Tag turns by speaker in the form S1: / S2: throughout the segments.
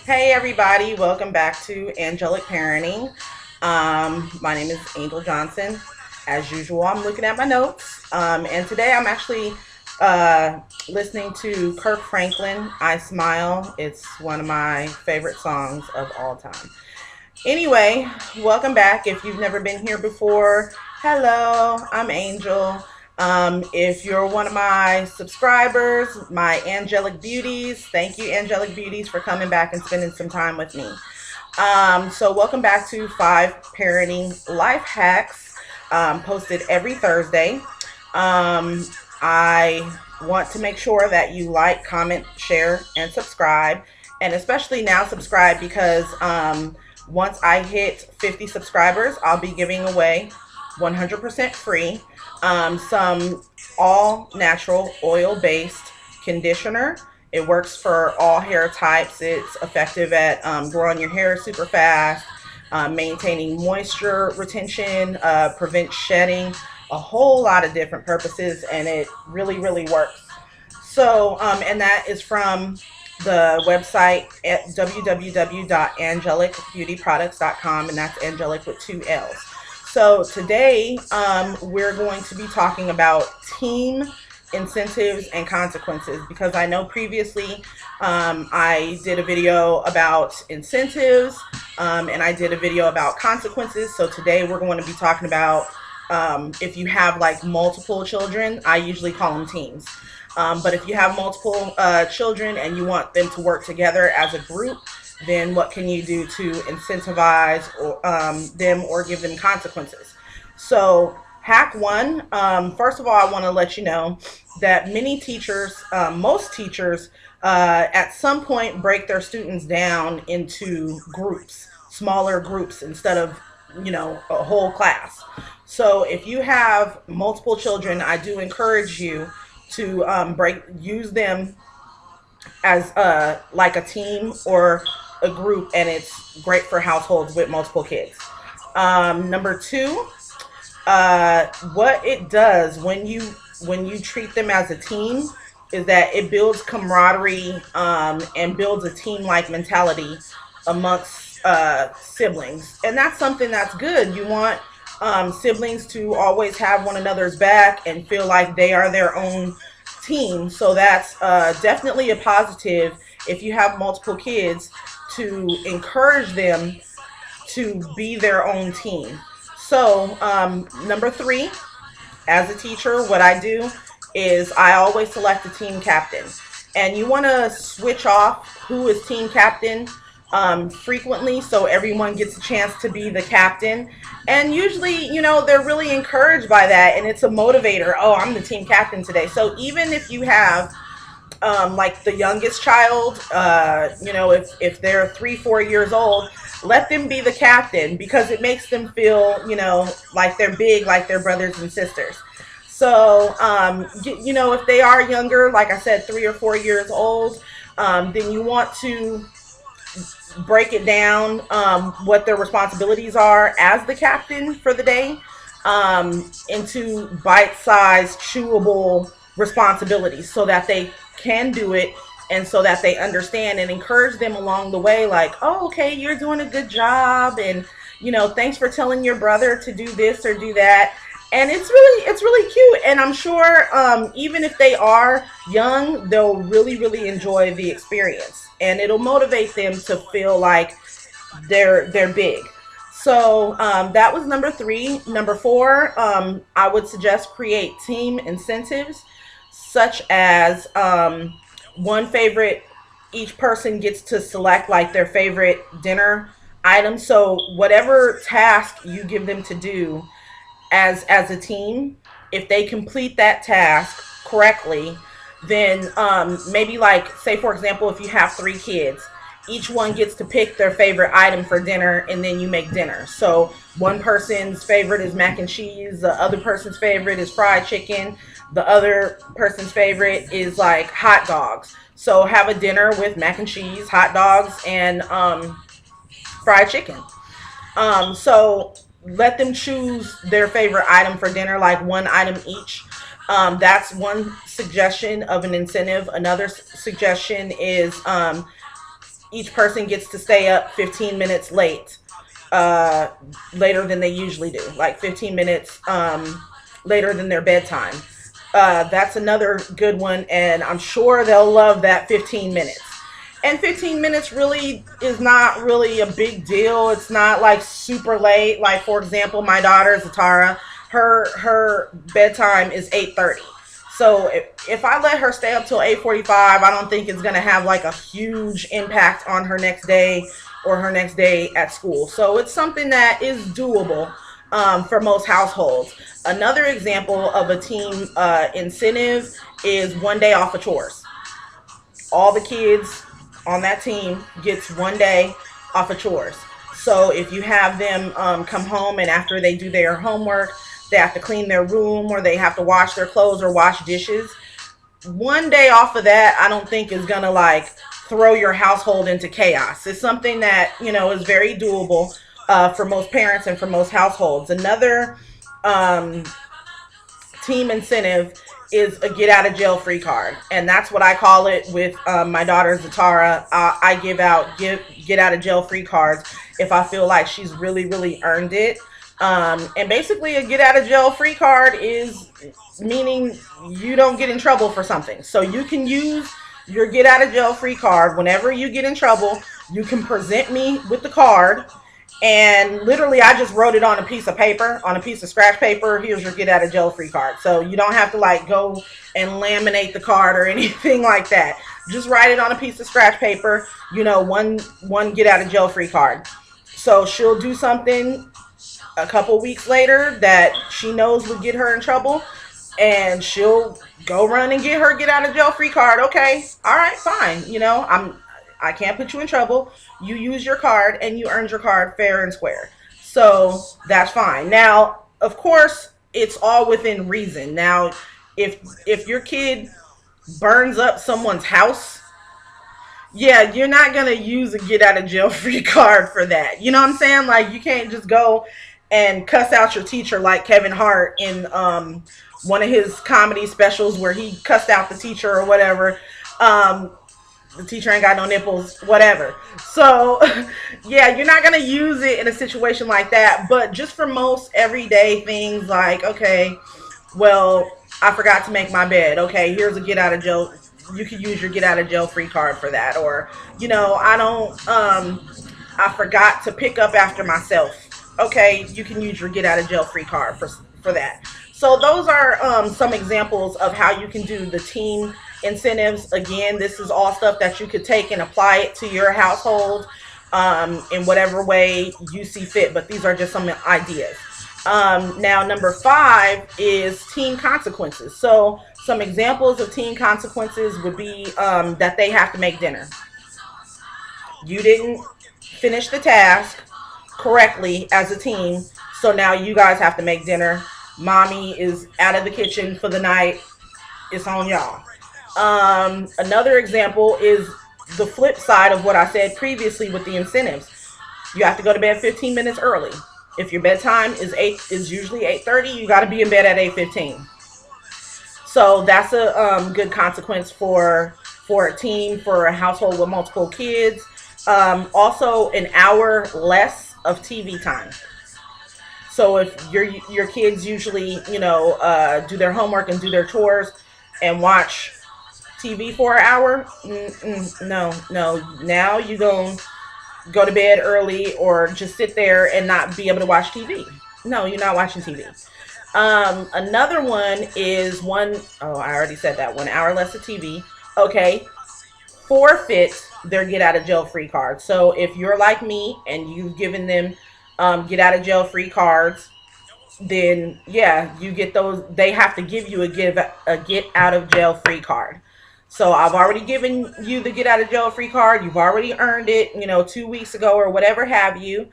S1: Hey everybody, welcome back to Angelic Parenting. My name is Angel Johnson. As usual, I'm looking at my notes, and today I'm actually listening to Kirk Franklin. I Smile. It's one of my favorite songs of all time. Anyway, welcome back. If you've never been here before, hello, I'm Angel. If you're one of my subscribers, my angelic beauties, thank you, angelic beauties, for coming back and spending some time with me. So, welcome back to 5 Parenting Life Hacks, posted every Thursday. I want to make sure that you like, comment, share, and subscribe. And especially now, subscribe because once I hit 50 subscribers, I'll be giving away 100% free some all natural oil based conditioner. It works for all hair types. It's effective at growing your hair super fast, maintaining moisture retention, prevent shedding, a whole lot of different purposes, and it really, really works. So, and that is from the website at www.angelicbeautyproducts.com, and that's angelic with 2 L's. So today we're going to be talking about team incentives and consequences, because I know previously I did a video about incentives and I did a video about consequences. So today we're going to be talking about if you have like multiple children. I usually call them teams. But if you have multiple children and you want them to work together as a group, then what can you do to incentivize them or give them consequences? So, hack one, first of all, I want to let you know that many teachers, most teachers, at some point break their students down into groups, smaller groups, instead of, a whole class. So, if you have multiple children, I do encourage you to use them as like a team or a group, and it's great for households with multiple kids. Number two, what it does when you treat them as a team is that it builds camaraderie and builds a team like mentality amongst siblings, and that's something that's good. You want siblings to always have one another's back and feel like they are their own team. So that's definitely a positive if you have multiple kids, to encourage them to be their own team. So, number three, as a teacher, what I do is I always select a team captain. And you want to switch off who is team captain frequently, so everyone gets a chance to be the captain. And usually, they're really encouraged by that, and it's a motivator. Oh, I'm the team captain today. So even if you have like the youngest child, if they're 3, 4 years old, let them be the captain, because it makes them feel, like they're big, like they're brothers and sisters. So, if they are younger, like I said, 3 or 4 years old, then you want to break it down, what their responsibilities are as the captain for the day, into bite-sized, chewable responsibilities, so that they can do it, and so that they understand, and encourage them along the way, like, oh, okay, you're doing a good job, and thanks for telling your brother to do this or do that. And it's really cute, and I'm sure even if they are young, they'll really, really enjoy the experience, and it'll motivate them to feel like they're big. So that was number three. Number four, I would suggest create team incentives, such as one favorite. Each person gets to select like their favorite dinner item. So whatever task you give them to do as a team, if they complete that task correctly, then maybe, like, say for example, if you have 3 kids, each one gets to pick their favorite item for dinner, and then you make dinner. So one person's favorite is mac and cheese, the other person's favorite is fried chicken, the other person's favorite is like hot dogs. So have a dinner with mac and cheese, hot dogs, and fried chicken. So let them choose their favorite item for dinner, like one item each. That's one suggestion of an incentive. Another suggestion is each person gets to stay up 15 minutes later than they usually do, like 15 minutes later than their bedtime. That's another good one, and I'm sure they'll love that 15 minutes. And 15 minutes really is not really a big deal. It's not like super late. Like, for example, my daughter Zatara, her bedtime is 8:30. So if I let her stay up till 8:45, I don't think it's going to have like a huge impact on her next day or her next day at school. So it's something that is doable for most households. Another example of a team incentive is one day off of chores. All the kids on that team gets one day off of chores. So if you have them come home and after they do their homework, they have to clean their room or they have to wash their clothes or wash dishes, one day off of that I don't think is gonna like throw your household into chaos. It's something that, you know, is very doable for most parents and for most households. Another team incentive is a get out of jail free card, and that's what I call it with my daughter Zatara. I give out get out of jail free cards if I feel like she's really earned it. And basically a get out of jail free card is meaning you don't get in trouble for something. So you can use your get out of jail free card whenever you get in trouble. You can present me with the card, and literally I just wrote it on a piece of paper, on a piece of scratch paper. Here's your get out of jail free card. So you don't have to like go and laminate the card or anything like that. Just write it on a piece of scratch paper, you know, one get out of jail free card. So she'll do something a couple weeks later that she knows would get her in trouble, and she'll go run and get her get out of jail free card. Okay, all right, fine. You know, I can't put you in trouble. You use your card and you earned your card fair and square. So that's fine. Now, of course, it's all within reason. Now, if your kid burns up someone's house, yeah, you're not going to use a get out of jail free card for that. You know what I'm saying? Like, you can't just go and cuss out your teacher like Kevin Hart in one of his comedy specials where he cussed out the teacher or whatever. The teacher ain't got no nipples, whatever. So, yeah, you're not going to use it in a situation like that. But just for most everyday things like, okay, well, I forgot to make my bed. Okay, here's a get out of jail. You can use your get out of jail free card for that. Or, you know, I forgot to pick up after myself. Okay, you can use your get out of jail free card for that. So those are some examples of how you can do the team incentives. Again, this is all stuff that you could take and apply it to your household in whatever way you see fit. But these are just some ideas. Now, number 5 is team consequences. So some examples of team consequences would be that they have to make dinner. You didn't finish the task correctly as a team, so now you guys have to make dinner. Mommy is out of the kitchen for the night. It's on y'all. Another example is the flip side of what I said previously with the incentives. You have to go to bed 15 minutes early. If your bedtime is usually 8:30, you got to be in bed at 8:15. So that's a good consequence for a team, for a household with multiple kids. Also, an hour less of TV time. So if your kids usually, you know, do their homework and do their chores and watch TV for an hour, no. Now you gonna go to bed early or just sit there and not be able to watch TV. No, you're not watching TV. Another one is I already said that, 1 hour less of TV. Okay, forfeit their get out of jail free card. So if you're like me and you've given them get out of jail free cards, then yeah, you get those. They have to give you a get out of jail free card. So I've already given you the get out of jail free card. You've already earned it, you know, 2 weeks ago or whatever have you.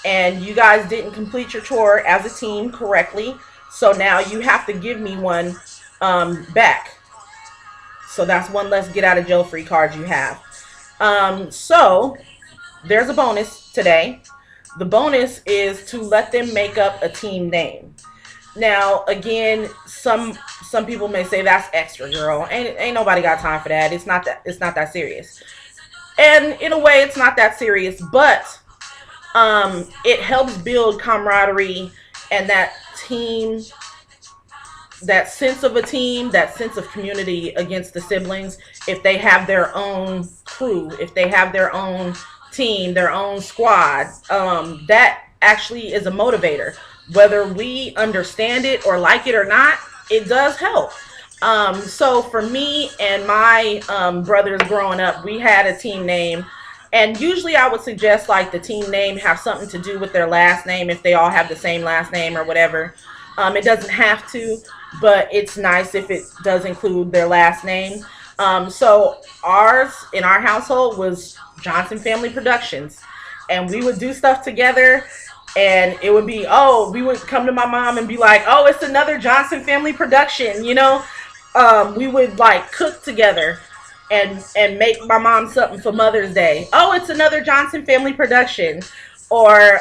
S1: And you guys didn't complete your chore as a team correctly. So now you have to give me one back. So that's one less get out of jail free card you have. So there's a bonus today. The bonus is to let them make up a team name. Now, again, some people may say that's extra, girl. Ain't nobody got time for that. It's not that serious. And in a way, it's not that serious, but it helps build camaraderie and that team, that sense of a team, that sense of community against the siblings. If they have their own crew, if they have their own team, their own squad, that actually is a motivator. Whether we understand it or like it or not, it does help. So for me and my brothers growing up, we had a team name. And usually I would suggest like the team name have something to do with their last name if they all have the same last name or whatever. It doesn't have to, but it's nice if it does include their last name. So ours in our household was Johnson Family Productions. And we would do stuff together, and it would be, oh, we would come to my mom and be like, oh, it's another Johnson Family Production, you know? We would like cook together and make my mom something for Mother's Day. Oh, it's another Johnson Family Production. Or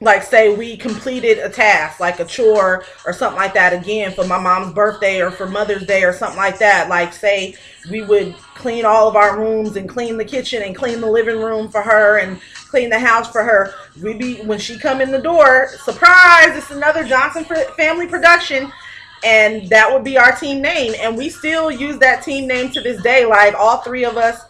S1: like say we completed a task, like a chore or something like that, again for my mom's birthday or for Mother's Day or something like that. Like say we would clean all of our rooms and clean the kitchen and clean the living room for her and clean the house for her. We'd be, when she come in the door, surprise, it's another Johnson Family Production. And that would be our team name. And we still use that team name to this day. Like all three of us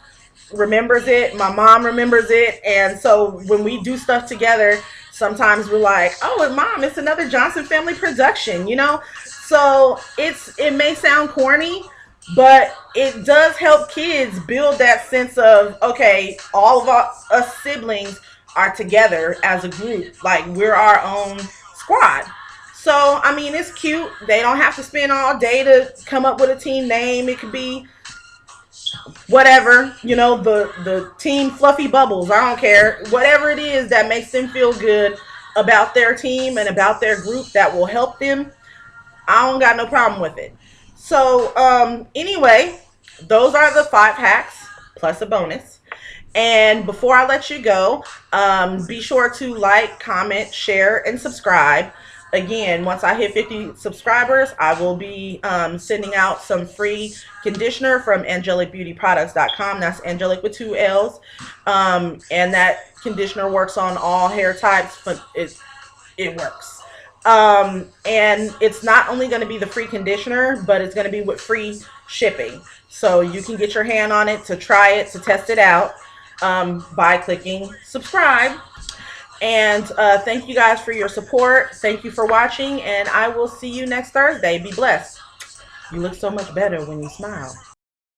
S1: remembers it. My mom remembers it. And so when we do stuff together, sometimes we're like, oh, Mom, it's another Johnson Family Production, you know? So it may sound corny, but it does help kids build that sense of, okay, all of us siblings are together as a group. Like we're our own squad. So, I mean, it's cute. They don't have to spend all day to come up with a team name. It could be whatever, you know, the team Fluffy Bubbles. I don't care. Whatever it is that makes them feel good about their team and about their group that will help them, I don't got no problem with it. So, anyway, those are the 5 hacks plus a bonus. And before I let you go, be sure to like, comment, share, and subscribe. Again, once I hit 50 subscribers, I will be sending out some free conditioner from AngellicBeautyProducts.com. That's Angelic with 2 L's. And that conditioner works on all hair types, but it works. And it's not only going to be the free conditioner, but it's going to be with free shipping. So you can get your hand on it to try it, to test it out by clicking subscribe. And thank you guys for your support. Thank you for watching, and I will see you next Thursday. Be blessed. You look so much better when you smile.